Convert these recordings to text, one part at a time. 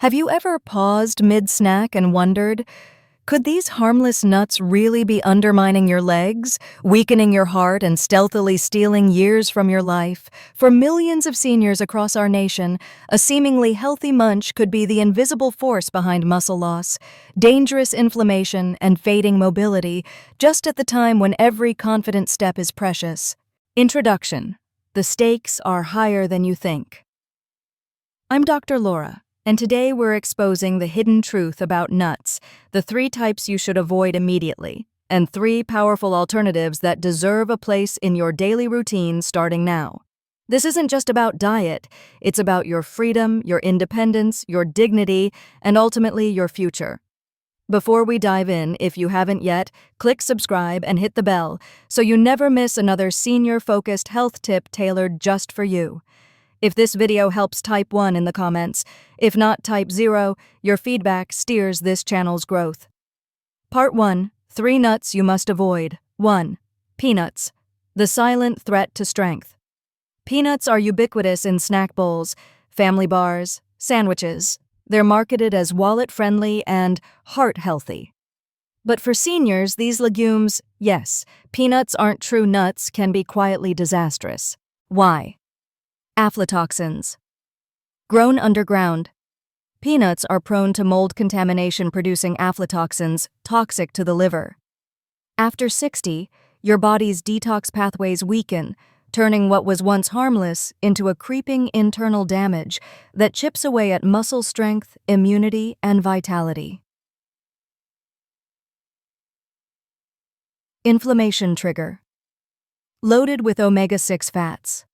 Have you ever paused mid-snack and wondered, could these harmless nuts really be undermining your legs, weakening your heart, and stealthily stealing years from your life? For millions of seniors across our nation, a seemingly healthy munch could be the invisible force behind muscle loss, dangerous inflammation, and fading mobility, just at the time when every confident step is precious. Introduction. The stakes are higher than you think. I'm Dr. Laura, and today we're exposing the hidden truth about nuts, the 3 types you should avoid immediately, and 3 powerful alternatives that deserve a place in your daily routine starting now. This isn't just about diet, it's about your freedom, your independence, your dignity, and ultimately your future. Before we dive in, if you haven't yet, click subscribe and hit the bell so you never miss another senior-focused health tip tailored just for you. If this video helps, type 1 in the comments. If not, type 0. Your feedback steers this channel's growth. Part 1. 3 nuts you must avoid. 1. Peanuts. The silent threat to strength. Peanuts are ubiquitous in snack bowls, family bars, sandwiches. They're marketed as wallet-friendly and heart-healthy. But for seniors, these legumes, yes, peanuts aren't true nuts, can be quietly disastrous. Why? Aflatoxins. Grown underground, peanuts are prone to mold contamination producing aflatoxins toxic to the liver. After 60, your body's detox pathways weaken, turning what was once harmless into a creeping internal damage that chips away at muscle strength, immunity, and vitality. Inflammation trigger. Loaded with omega-6 fats.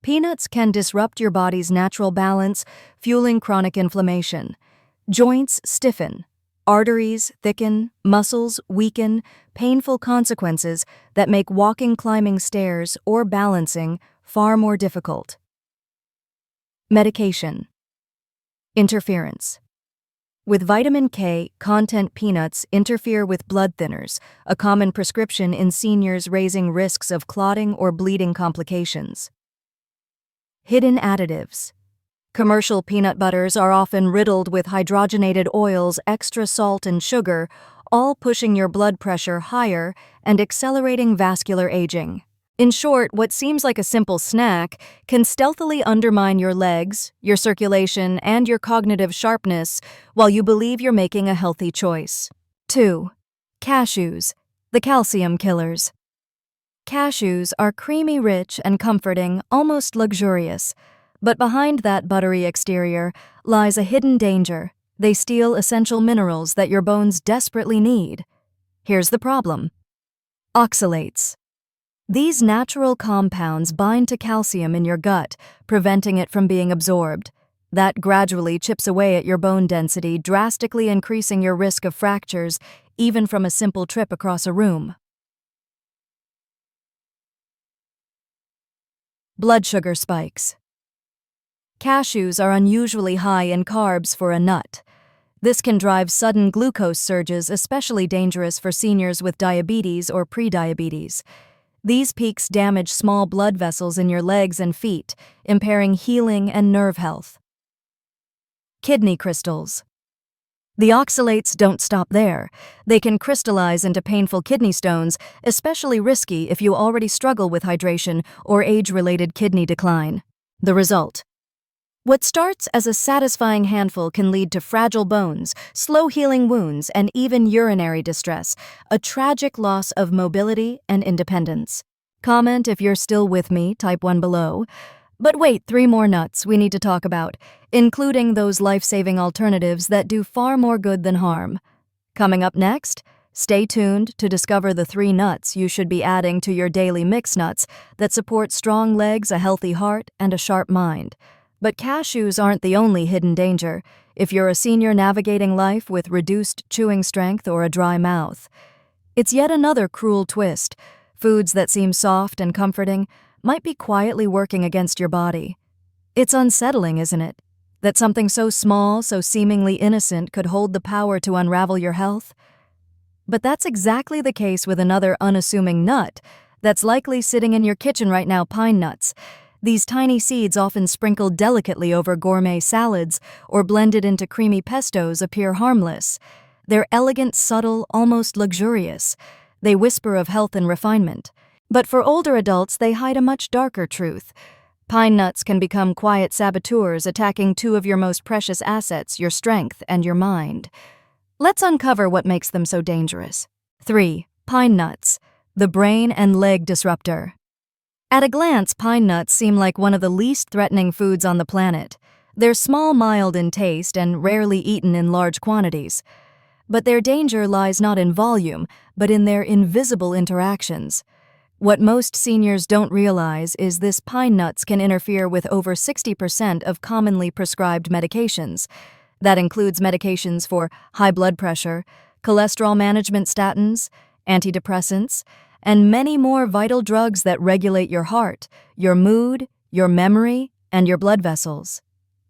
Peanuts can disrupt your body's natural balance, fueling chronic inflammation. Joints stiffen, arteries thicken, muscles weaken, painful consequences that make walking, climbing stairs, or balancing far more difficult. Medication. Interference. With vitamin K content, peanuts interfere with blood thinners, a common prescription in seniors, raising risks of clotting or bleeding complications. Hidden additives. Commercial peanut butters are often riddled with hydrogenated oils, extra salt, and sugar, all pushing your blood pressure higher and accelerating vascular aging. In short, what seems like a simple snack can stealthily undermine your legs, your circulation, and your cognitive sharpness while you believe you're making a healthy choice. 2. Cashews, the calcium killers. Cashews are creamy, rich, and comforting, almost luxurious. But behind that buttery exterior lies a hidden danger. They steal essential minerals that your bones desperately need. Here's the problem. Oxalates. These natural compounds bind to calcium in your gut, preventing it from being absorbed. That gradually chips away at your bone density, drastically increasing your risk of fractures, even from a simple trip across a room. Blood sugar spikes. Cashews are unusually high in carbs for a nut. This can drive sudden glucose surges, especially dangerous for seniors with diabetes or prediabetes. These peaks damage small blood vessels in your legs and feet, impairing healing and nerve health. Kidney crystals. The oxalates don't stop there. They can crystallize into painful kidney stones, especially risky if you already struggle with hydration or age-related kidney decline. The result. What starts as a satisfying handful can lead to fragile bones, slow-healing wounds, and even urinary distress, a tragic loss of mobility and independence. Comment if you're still with me, type 1 below. But wait, 3 more nuts we need to talk about, including those life-saving alternatives that do far more good than harm. Coming up next, stay tuned to discover the 3 nuts you should be adding to your daily mix nuts that support strong legs, a healthy heart, and a sharp mind. But cashews aren't the only hidden danger if you're a senior navigating life with reduced chewing strength or a dry mouth. It's yet another cruel twist. Foods that seem soft and comforting might be quietly working against your body. It's unsettling, isn't it? That something so small, so seemingly innocent could hold the power to unravel your health? But that's exactly the case with another unassuming nut that's likely sitting in your kitchen right now, pine nuts. These tiny seeds, often sprinkled delicately over gourmet salads or blended into creamy pestos, appear harmless. They're elegant, subtle, almost luxurious. They whisper of health and refinement. But for older adults, they hide a much darker truth. Pine nuts can become quiet saboteurs, attacking two of your most precious assets, your strength and your mind. Let's uncover what makes them so dangerous. 3. Pine nuts, the brain and leg disruptor. At a glance, pine nuts seem like one of the least threatening foods on the planet. They're small, mild in taste, and rarely eaten in large quantities. But their danger lies not in volume, but in their invisible interactions. What most seniors don't realize is this: pine nuts can interfere with over 60% of commonly prescribed medications. That includes medications for high blood pressure, cholesterol management, statins, antidepressants, and many more vital drugs that regulate your heart, your mood, your memory, and your blood vessels.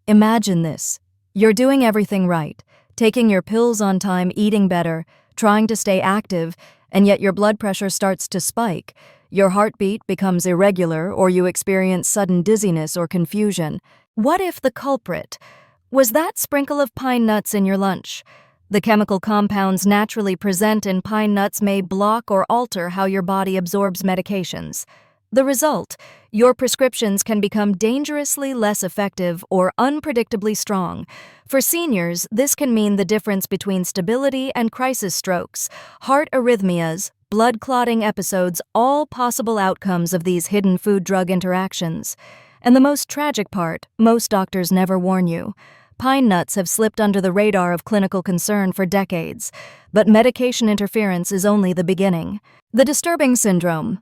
Imagine this. You're doing everything right, taking your pills on time, eating better, trying to stay active, and yet your blood pressure starts to spike. Your heartbeat becomes irregular, or you experience sudden dizziness or confusion. What if the culprit was that sprinkle of pine nuts in your lunch? The chemical compounds naturally present in pine nuts may block or alter how your body absorbs medications. The result: your prescriptions can become dangerously less effective or unpredictably strong. For seniors, this can mean the difference between stability and crisis strokes, heart arrhythmias, blood clotting episodes, all possible outcomes of these hidden food-drug interactions. And the most tragic part, most doctors never warn you. Pine nuts have slipped under the radar of clinical concern for decades, but medication interference is only the beginning. The disturbing syndrome.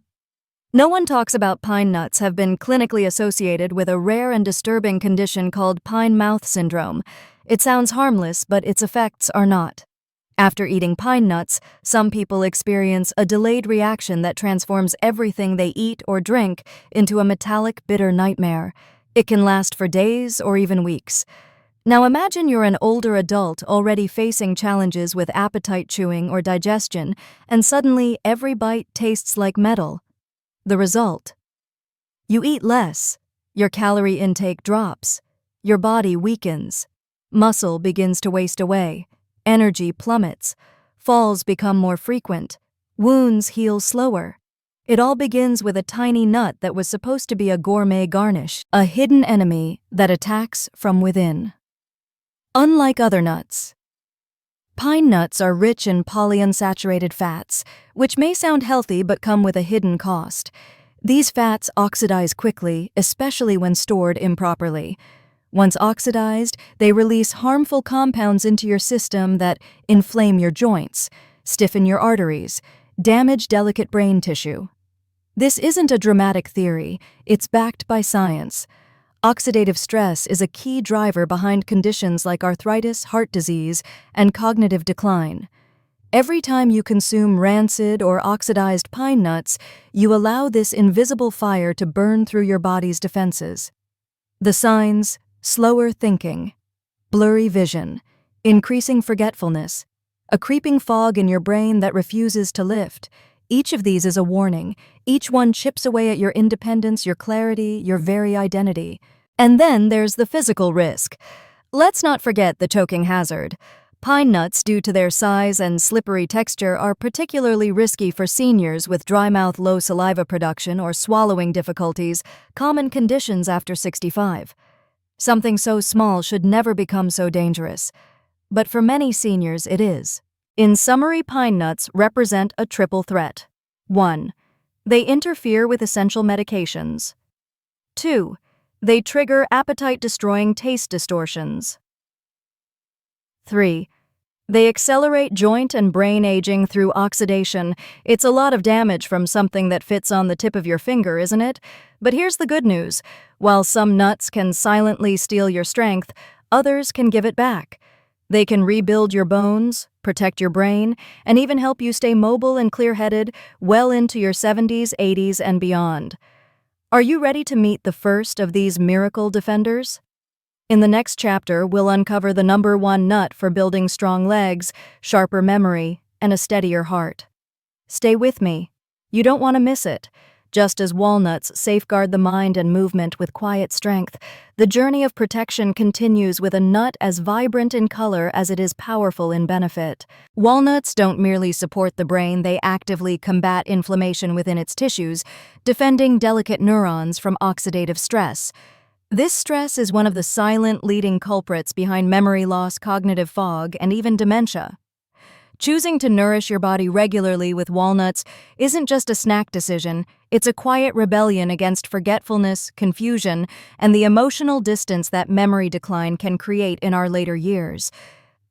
No one talks about pine nuts have been clinically associated with a rare and disturbing condition called pine mouth syndrome. It sounds harmless, but its effects are not. After eating pine nuts, some people experience a delayed reaction that transforms everything they eat or drink into a metallic, bitter nightmare. It can last for days or even weeks. Now imagine you're an older adult already facing challenges with appetite, chewing, or digestion, and suddenly every bite tastes like metal. The result: you eat less, your calorie intake drops, your body weakens, muscle begins to waste away, energy plummets, falls become more frequent, wounds heal slower. It all begins with a tiny nut that was supposed to be a gourmet garnish, a hidden enemy that attacks from within. Unlike other nuts, pine nuts are rich in polyunsaturated fats, which may sound healthy but come with a hidden cost. These fats oxidize quickly, especially when stored improperly. Once oxidized, they release harmful compounds into your system that inflame your joints, stiffen your arteries, damage delicate brain tissue. This isn't a dramatic theory, it's backed by science. Oxidative stress is a key driver behind conditions like arthritis, heart disease, and cognitive decline. Every time you consume rancid or oxidized pine nuts, you allow this invisible fire to burn through your body's defenses. The signs: slower thinking, blurry vision, increasing forgetfulness, a creeping fog in your brain that refuses to lift. Each of these is a warning. Each one chips away at your independence, your clarity, your very identity. And then there's the physical risk. Let's not forget the choking hazard. Pine nuts, due to their size and slippery texture, are particularly risky for seniors with dry mouth, low saliva production, or swallowing difficulties, common conditions after 65. Something so small should never become so dangerous. But for many seniors, it is. In summary, pine nuts represent a triple threat. 1. They interfere with essential medications. 2. They trigger appetite-destroying taste distortions. 3. They accelerate joint and brain aging through oxidation. It's a lot of damage from something that fits on the tip of your finger, isn't it? But here's the good news. While some nuts can silently steal your strength, others can give it back. They can rebuild your bones, protect your brain, and even help you stay mobile and clear-headed well into your 70s, 80s, and beyond. Are you ready to meet the first of these miracle defenders? In the next chapter, we'll uncover the #1 nut for building strong legs, sharper memory, and a steadier heart. Stay with me. You don't want to miss it. Just as walnuts safeguard the mind and movement with quiet strength, the journey of protection continues with a nut as vibrant in color as it is powerful in benefit. Walnuts don't merely support the brain, they actively combat inflammation within its tissues, defending delicate neurons from oxidative stress. This stress is one of the silent leading culprits behind memory loss, cognitive fog, and even dementia. Choosing to nourish your body regularly with walnuts isn't just a snack decision, it's a quiet rebellion against forgetfulness, confusion, and the emotional distance that memory decline can create in our later years.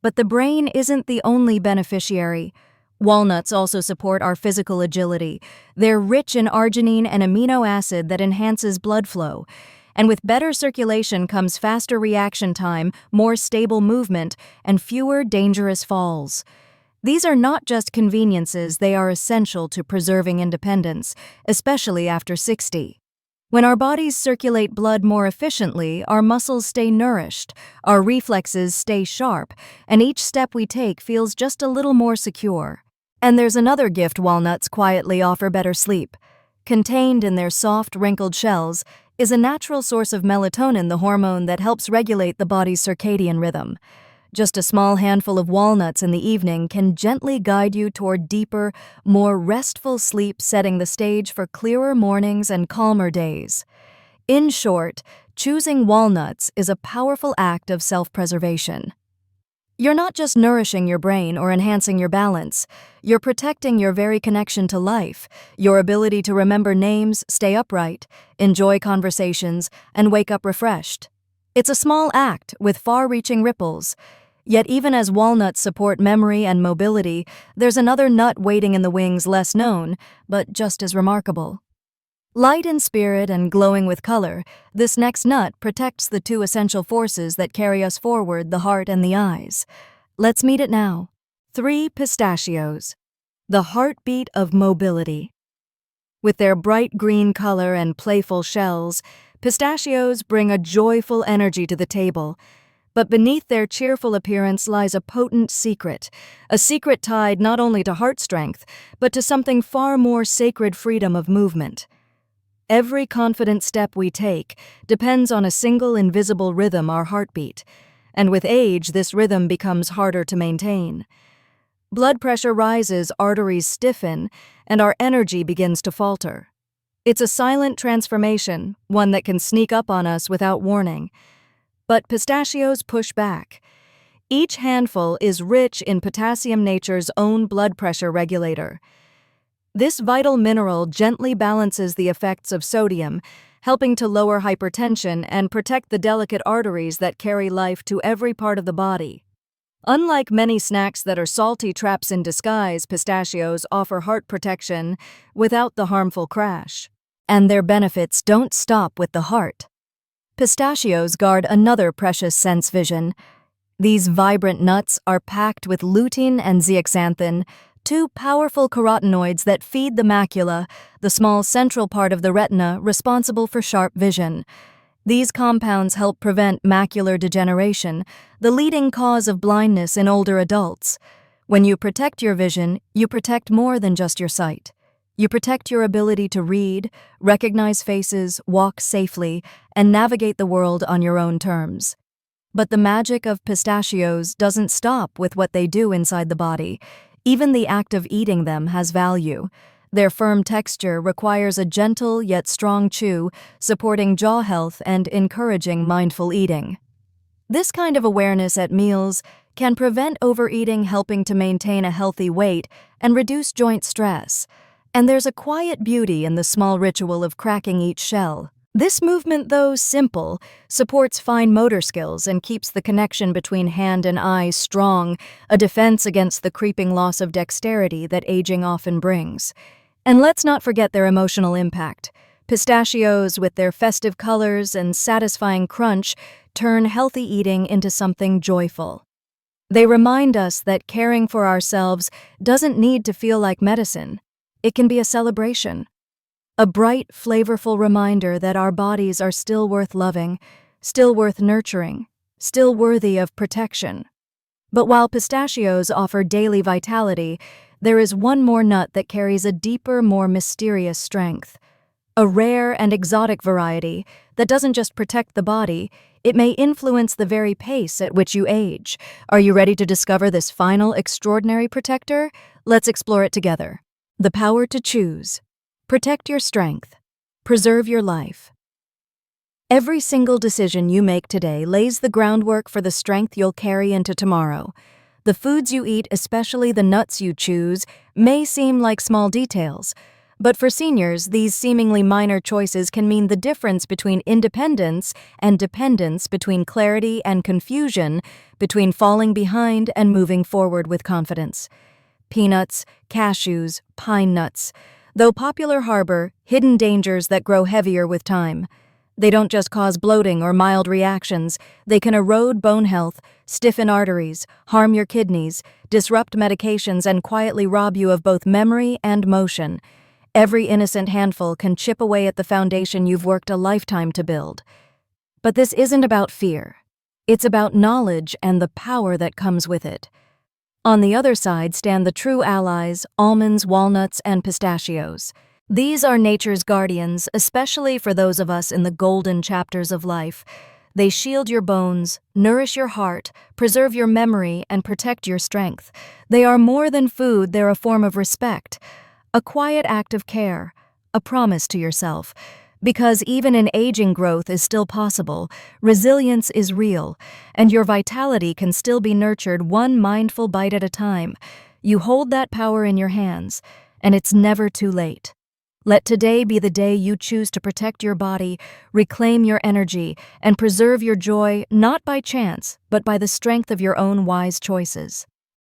But the brain isn't the only beneficiary. Walnuts also support our physical agility. They're rich in arginine, an amino acid that enhances blood flow. And with better circulation comes faster reaction time, more stable movement, and fewer dangerous falls. These are not just conveniences, they are essential to preserving independence, especially after 60. When our bodies circulate blood more efficiently, our muscles stay nourished, our reflexes stay sharp, and each step we take feels just a little more secure. And there's another gift walnuts quietly offer: better sleep. Contained in their soft, wrinkled shells is a natural source of melatonin, the hormone that helps regulate the body's circadian rhythm. Just a small handful of walnuts in the evening can gently guide you toward deeper, more restful sleep, setting the stage for clearer mornings and calmer days. In short, choosing walnuts is a powerful act of self-preservation. You're not just nourishing your brain or enhancing your balance, you're protecting your very connection to life, your ability to remember names, stay upright, enjoy conversations, and wake up refreshed. It's a small act with far-reaching ripples. Yet even as walnuts support memory and mobility, there's another nut waiting in the wings, less known, but just as remarkable. Light in spirit and glowing with color, this next nut protects the two essential forces that carry us forward, the heart and the eyes. Let's meet it now. 3 pistachios, the heartbeat of mobility. With their bright green color and playful shells, pistachios bring a joyful energy to the table. But beneath their cheerful appearance lies a potent secret, a secret tied not only to heart strength, but to something far more sacred: freedom of movement. Every confident step we take depends on a single invisible rhythm, our heartbeat, and with age this rhythm becomes harder to maintain. Blood pressure rises, arteries stiffen, and our energy begins to falter. It's a silent transformation, one that can sneak up on us without warning. But pistachios push back. Each handful is rich in potassium, nature's own blood pressure regulator. This vital mineral gently balances the effects of sodium, helping to lower hypertension and protect the delicate arteries that carry life to every part of the body. Unlike many snacks that are salty traps in disguise, pistachios offer heart protection without the harmful crash. And their benefits don't stop with the heart. Pistachios guard another precious sense vision. These vibrant nuts are packed with lutein and zeaxanthin, 2 powerful carotenoids that feed the macula, the small central part of the retina responsible for sharp vision. These compounds help prevent macular degeneration, the leading cause of blindness in older adults. When you protect your vision, you protect more than just your sight. You protect your ability to read, recognize faces, walk safely, and navigate the world on your own terms. But the magic of pistachios doesn't stop with what they do inside the body. Even the act of eating them has value. Their firm texture requires a gentle yet strong chew, supporting jaw health and encouraging mindful eating. This kind of awareness at meals can prevent overeating, helping to maintain a healthy weight and reduce joint stress. And there's a quiet beauty in the small ritual of cracking each shell. This movement, though simple, supports fine motor skills and keeps the connection between hand and eye strong, a defense against the creeping loss of dexterity that aging often brings. And let's not forget their emotional impact. Pistachios, with their festive colors and satisfying crunch, turn healthy eating into something joyful. They remind us that caring for ourselves doesn't need to feel like medicine. It can be a celebration. A bright, flavorful reminder that our bodies are still worth loving, still worth nurturing, still worthy of protection. But while pistachios offer daily vitality, there is one more nut that carries a deeper, more mysterious strength: A rare and exotic variety that doesn't just protect the body, it may influence the very pace at which you age. Are you ready to discover this final extraordinary protector? Let's explore it together. The power to choose. Protect your strength. Preserve your life. Every single decision you make today lays the groundwork for the strength you'll carry into tomorrow. The foods you eat, especially the nuts you choose, may seem like small details, but for seniors, these seemingly minor choices can mean the difference between independence and dependence, between clarity and confusion, between falling behind and moving forward with confidence. Peanuts, cashews, pine nuts. Though popular, harbor hidden dangers that grow heavier with time. They don't just cause bloating or mild reactions, they can erode bone health, stiffen arteries, harm your kidneys, disrupt medications, and quietly rob you of both memory and motion. Every innocent handful can chip away at the foundation you've worked a lifetime to build. But this isn't about fear. It's about knowledge and the power that comes with it. On the other side stand the true allies, almonds, walnuts, and pistachios. These are nature's guardians, especially for those of us in the golden chapters of life. They shield your bones, nourish your heart, preserve your memory, and protect your strength. They are more than food, they're a form of respect. A quiet act of care, a promise to yourself. Because even in aging, growth is still possible, resilience is real, and your vitality can still be nurtured one mindful bite at a time. You hold that power in your hands, and it's never too late. Let today be the day you choose to protect your body, reclaim your energy, and preserve your joy not by chance, but by the strength of your own wise choices.